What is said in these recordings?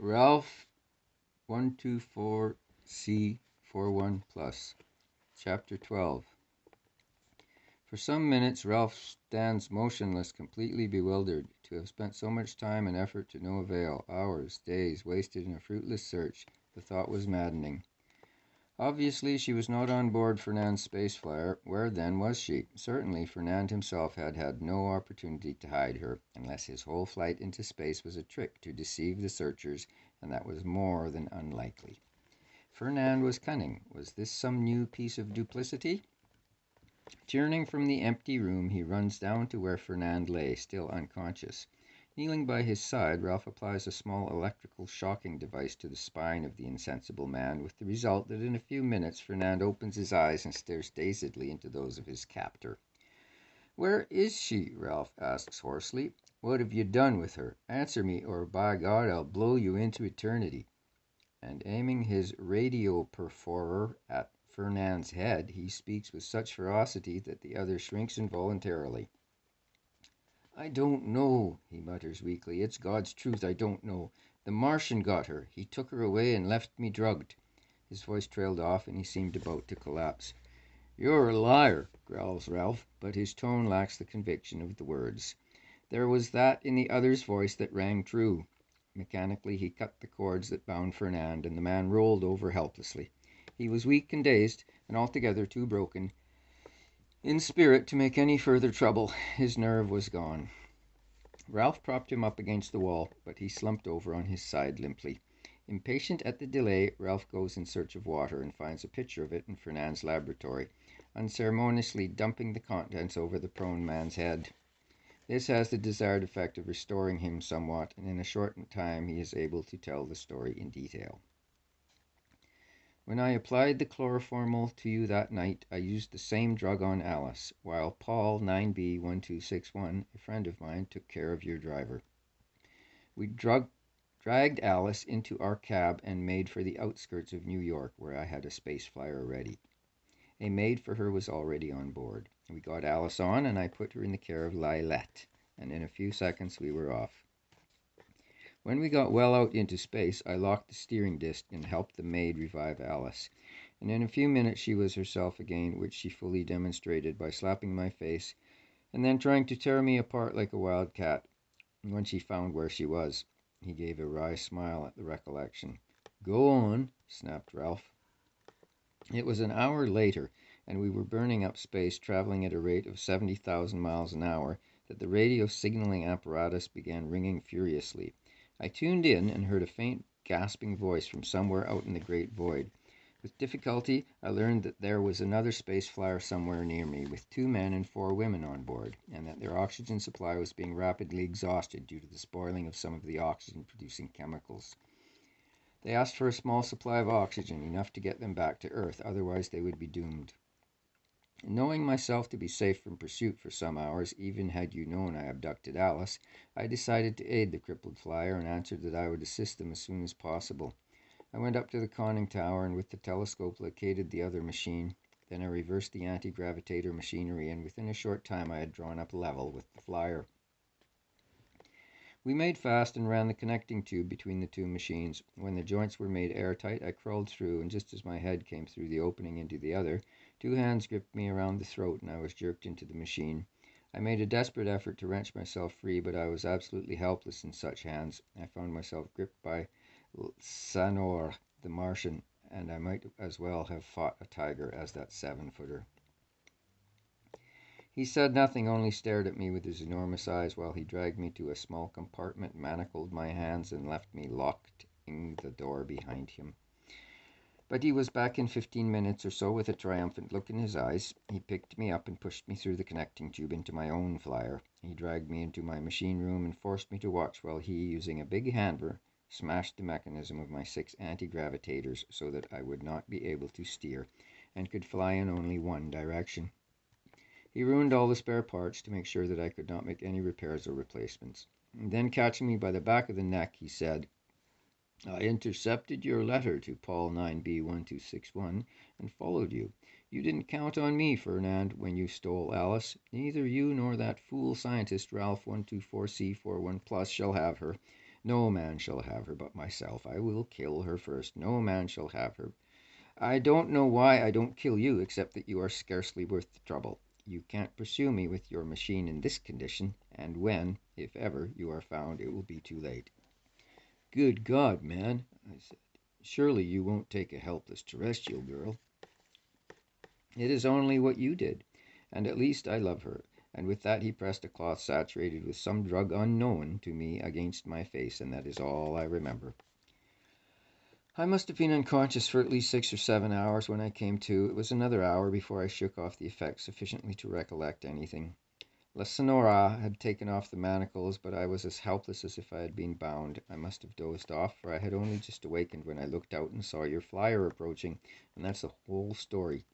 Ralph124C41 Chapter 12. For some minutes Ralph stands motionless, completely bewildered. To have spent so much time and effort to no avail, hours, days, wasted in a fruitless search, the thought was maddening. Obviously she was not on board Fernand's space flyer. Where then was she? Certainly Fernand himself had had no opportunity to hide her, unless his whole flight into space was a trick to deceive the searchers, and that was more than unlikely. Fernand was cunning. Was this some new piece of duplicity? Turning from the empty room, he runs down to where Fernand lay, still unconscious. Kneeling by his side, Ralph applies a small electrical shocking device to the spine of the insensible man, with the result that in a few minutes Fernand opens his eyes and stares dazedly into those of his captor. "Where is she?" Ralph asks hoarsely. "What have you done with her? Answer me, or by God I'll blow you into eternity." And aiming his radio perforer at Fernand's head, he speaks with such ferocity that the other shrinks involuntarily. "I don't know," he mutters weakly. "It's God's truth, I don't know. The Martian got her. He took her away and left me drugged." His voice trailed off, and he seemed about to collapse. "You're a liar," growls Ralph, but his tone lacks the conviction of the words. There was that in the other's voice that rang true. Mechanically he cut the cords that bound Fernand, and the man rolled over helplessly. He was weak and dazed, and altogether too broken in spirit to make any further trouble. His nerve was gone. Ralph propped him up against the wall, but he slumped over on his side limply. Impatient at the delay, Ralph goes in search of water and finds a pitcher of it in Fernand's laboratory, unceremoniously dumping the contents over the prone man's head. This has the desired effect of restoring him somewhat, and in a short time he is able to tell the story in detail. "When I applied the chloroformol to you that night, I used the same drug on Alice, while Paul 9B1261, a friend of mine, took care of your driver. We dragged Alice into our cab and made for the outskirts of New York, where I had a space flyer ready. A maid for her was already on board. We got Alice on, and I put her in the care of Lilette, and in a few seconds we were off. When we got well out into space, I locked the steering disc and helped the maid revive Alice, and in a few minutes she was herself again, which she fully demonstrated by slapping my face and then trying to tear me apart like a wild cat when she found where she was." He gave a wry smile at the recollection. "Go on," snapped Ralph. It was an hour later, and we were burning up space, traveling at a rate of 70,000 miles an hour, that the radio signaling apparatus began ringing furiously. I tuned in and heard a faint, gasping voice from somewhere out in the great void. With difficulty, I learned that there was another space flyer somewhere near me, with 2 men and 4 women on board, and that their oxygen supply was being rapidly exhausted due to the spoiling of some of the oxygen-producing chemicals. They asked for a small supply of oxygen, enough to get them back to Earth, otherwise they would be doomed. Knowing myself to be safe from pursuit for some hours, even had you known I abducted Alice, I decided to aid the crippled flyer and answered that I would assist them as soon as possible. I went up to the conning tower and with the telescope located the other machine. Then I reversed the anti-gravitator machinery, and within a short time I had drawn up level with the flyer. We made fast and ran the connecting tube between the 2 machines. When the joints were made airtight, I crawled through, and just as my head came through the opening into the other, 2 hands gripped me around the throat and I was jerked into the machine. I made a desperate effort to wrench myself free, but I was absolutely helpless in such hands. I found myself gripped by Sanor, the Martian, and I might as well have fought a tiger as that 7-footer. He said nothing, only stared at me with his enormous eyes while he dragged me to a small compartment, manacled my hands, and left me locked in the door behind him. But he was back in 15 minutes or so with a triumphant look in his eyes. He picked me up and pushed me through the connecting tube into my own flyer. He dragged me into my machine room and forced me to watch while he, using a big hammer, smashed the mechanism of my 6 anti-gravitators so that I would not be able to steer and could fly in only one direction. He ruined all the spare parts to make sure that I could not make any repairs or replacements. And then, catching me by the back of the neck, he said, "I intercepted your letter to Paul 9B1261 and followed you. You didn't count on me, Fernand, when you stole Alice. Neither you nor that fool scientist Ralph124C41 shall have her. No man shall have her but myself. I will kill her first. No man shall have her. I don't know why I don't kill you, except that you are scarcely worth the trouble. You can't pursue me with your machine in this condition, and when, if ever, you are found, it will be too late." "Good God, man," I said. "Surely you won't take a helpless terrestrial girl." "It is only what you did, and at least I love her." And with that he pressed a cloth saturated with some drug unknown to me against my face, and that is all I remember. I must have been unconscious for at least 6 or 7 hours when I came to. It was another hour before I shook off the effects sufficiently to recollect anything. La Sonora had taken off the manacles, but I was as helpless as if I had been bound. I must have dozed off, for I had only just awakened when I looked out and saw your flyer approaching, and that's the whole story.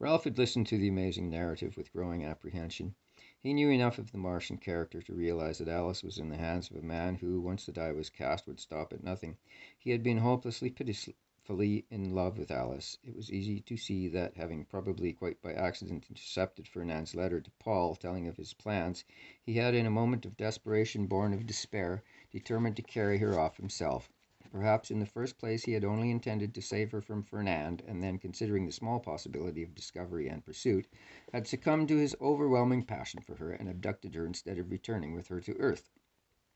Ralph had listened to the amazing narrative with growing apprehension. He knew enough of the Martian character to realize that Alice was in the hands of a man who, once the die was cast, would stop at nothing. He had been hopelessly, pitifully in love with Alice. It was easy to see that, having probably quite by accident intercepted Fernand's letter to Paul telling of his plans, he had, in a moment of desperation born of despair, determined to carry her off himself. Perhaps in the first place he had only intended to save her from Fernand, and then, considering the small possibility of discovery and pursuit, had succumbed to his overwhelming passion for her and abducted her instead of returning with her to Earth.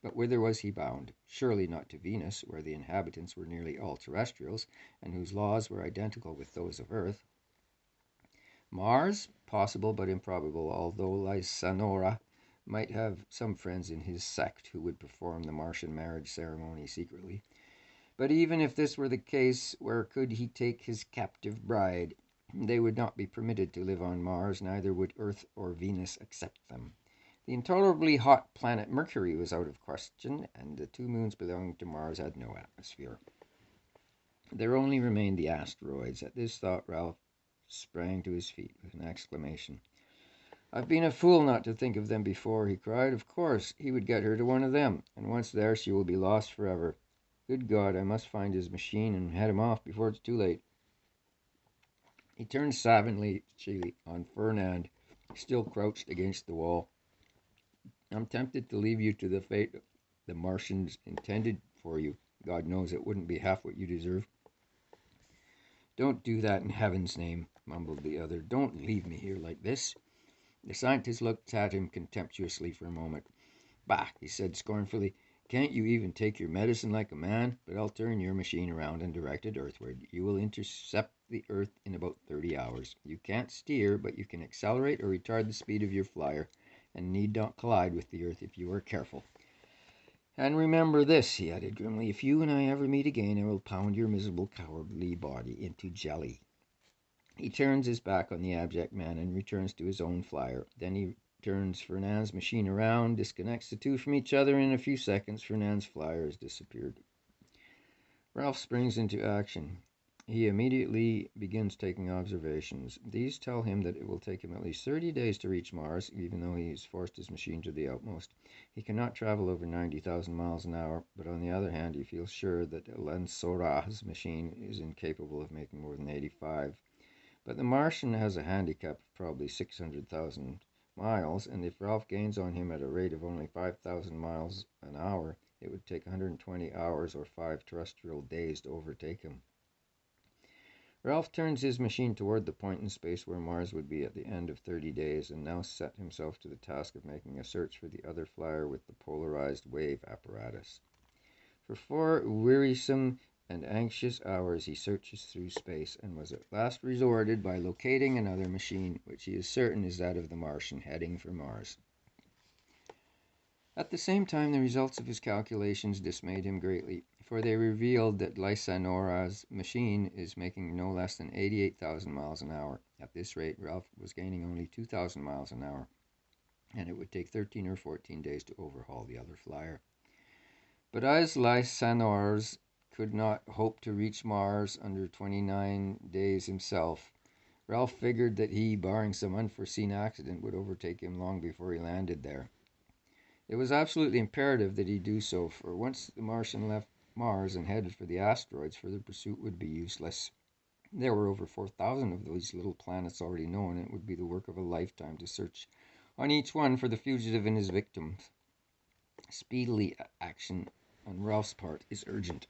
But whither was he bound? Surely not to Venus, where the inhabitants were nearly all terrestrials, and whose laws were identical with those of Earth. Mars? Possible but improbable, although Lysanora might have some friends in his sect who would perform the Martian marriage ceremony secretly. But even if this were the case, where could he take his captive bride? They would not be permitted to live on Mars, neither would Earth or Venus accept them. The intolerably hot planet Mercury was out of question, and the 2 moons belonging to Mars had no atmosphere. There only remained the asteroids. At this thought, Ralph sprang to his feet with an exclamation. "I've been a fool not to think of them before," he cried. "Of course, he would get her to one of them, and once there she will be lost forever. Good God, I must find his machine and head him off before it's too late." He turned savagely on Fernand, still crouched against the wall. "I'm tempted to leave you to the fate the Martians intended for you. God knows it wouldn't be half what you deserve." "Don't do that in heaven's name," mumbled the other. "Don't leave me here like this." The scientist looked at him contemptuously for a moment. "Bah," he said scornfully. "Can't you even take your medicine like a man? But I'll turn your machine around and direct it earthward. You will intercept the Earth in about 30 hours. You can't steer, but you can accelerate or retard the speed of your flyer, and need not collide with the Earth if you are careful. And remember this," he added grimly, "if you and I ever meet again, I will pound your miserable, cowardly body into jelly." He turns his back on the abject man and returns to his own flyer. Then he turns Fernand's machine around, disconnects the two from each other, and in a few seconds Fernand's flyer has disappeared. Ralph springs into action. He immediately begins taking observations. These tell him that it will take him at least 30 days to reach Mars, even though he has forced his machine to the utmost. He cannot travel over 90,000 miles an hour, but on the other hand, he feels sure that Lansora's machine is incapable of making more than 85. But the Martian has a handicap of probably 600,000 miles, and if Ralph gains on him at a rate of only 5,000 miles an hour, it would take 120 hours or 5 terrestrial days to overtake him. Ralph turns his machine toward the point in space where Mars would be at the end of 30 days, and now set himself to the task of making a search for the other flyer with the polarized wave apparatus. For 4 wearisome and anxious hours he searches through space, and was at last rewarded by locating another machine, which he is certain is that of the Martian heading for Mars. At the same time, the results of his calculations dismayed him greatly, for they revealed that Lysanora's machine is making no less than 88,000 miles an hour. At this rate, Ralph was gaining only 2,000 miles an hour, and it would take 13 or 14 days to overhaul the other flyer. But as Lysanora's could not hope to reach Mars under 29 days himself, Ralph figured that he, barring some unforeseen accident, would overtake him long before he landed there. It was absolutely imperative that he do so, for once the Martian left Mars and headed for the asteroids, further pursuit would be useless. There were over 4,000 of these little planets already known, and it would be the work of a lifetime to search on each one for the fugitive and his victims. Speedily action on Ralph's part is urgent.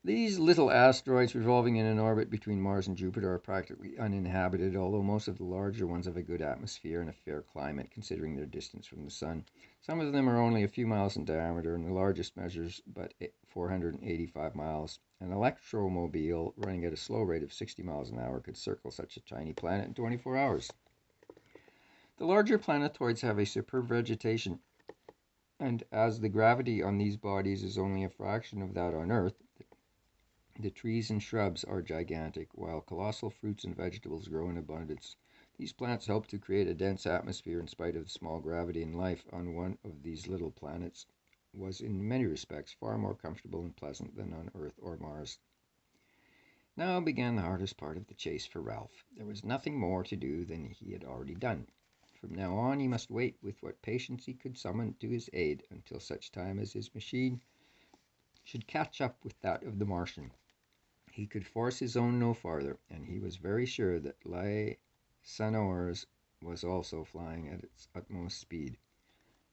These little asteroids revolving in an orbit between Mars and Jupiter are practically uninhabited, although most of the larger ones have a good atmosphere and a fair climate, considering their distance from the Sun. Some of them are only a few miles in diameter, and the largest measures but 485 miles. An electromobile running at a slow rate of 60 miles an hour could circle such a tiny planet in 24 hours. The larger planetoids have a superb vegetation, and as the gravity on these bodies is only a fraction of that on Earth, the trees and shrubs are gigantic, while colossal fruits and vegetables grow in abundance. These plants help to create a dense atmosphere in spite of the small gravity, and life on one of these little planets was in many respects far more comfortable and pleasant than on Earth or Mars. Now began the hardest part of the chase for Ralph. There was nothing more to do than he had already done. From now on he must wait with what patience he could summon to his aid until such time as his machine should catch up with that of the Martian. He could force his own no farther, and he was very sure that Sanore's was also flying at its utmost speed.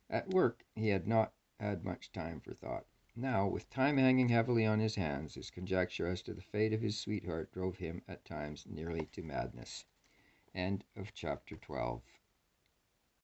At work, he had not had much time for thought. Now, with time hanging heavily on his hands, his conjecture as to the fate of his sweetheart drove him at times nearly to madness. End of chapter 12.